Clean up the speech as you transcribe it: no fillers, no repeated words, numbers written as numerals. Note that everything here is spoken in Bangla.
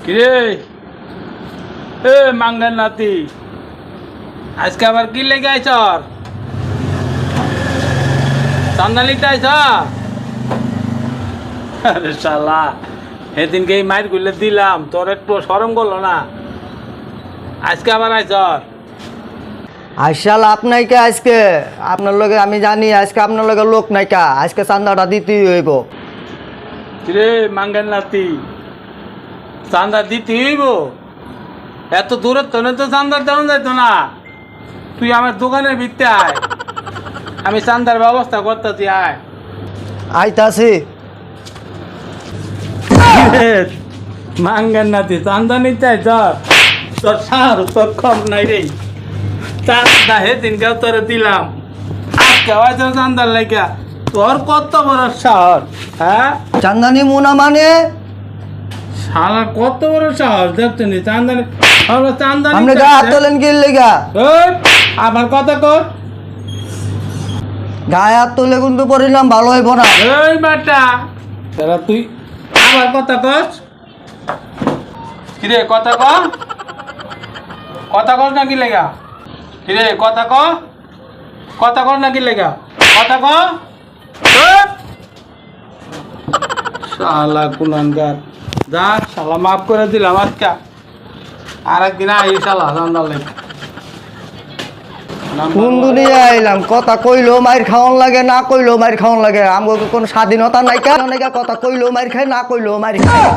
কিরে এ মাঙ্গার নাতি, আজকে আবার কি লেগে আইছ? চান্দালিতে আইছ? আরে শালা, সেদিনকে এই মায়ের গুলে দিলাম, তোর একটু শরম করলো না? আজকে আবার আইছ? আইসাল আপনাইকে আজকে আপনার লগে আমি জানি আজকে আপনার লগে লোক নাইকা, আজকে চান্দাটা দিতেই হইব। কিরে মাঙ্গার নাতি, চান্দা দিতে হইব? এত দূরের তো চান্দা দেওয়া যাইতো না। তুই আমার দোকানের ভিতরে আয়, আমি চান্দার ব্যবস্থা করতেছি। আয় আইতাছি। মাঙ্গার নাতি, চান্দা নিতে আয়? তোর সার তোর কম নাই রে। চান্দা সেদিনকেও তোরে দিলাম, আজকে হয়তো চান্দার লেগা। তোর কত বড় সাহস? হ্যাঁ, চান্দানি মুনা মানে শালা কত বড় সাহস দেখতে নি? চান্দানি চান্দা আপনি গা হাত তোলেন কি লেগা? আবার কথা কর। গায়ে হাত তুলে কিন্তু পরিণাম ভালো হইব না। এই বেটা, তারা তুই আবার কথা কর। কিরে কথা ক, কথা কর নাকি লেগা? কিরে কথা ক, কথা কর নাকি লেগা? কথা ক। শালা কুলাঙ্গার, যা শালা মাফ করে দিলাম আজকে। আর একদিন আই শালা চান্দার লেগা। কোন দুনিয়া আইলাম, কথা কইলো মাইর খাওয়ান লাগে, না কইলো মাইর খাওয়ান লাগে। আমগো কোন স্বাধীনতা নাইকা, কথা কইলো মাইর খায়, না কইলো মাইর খায়।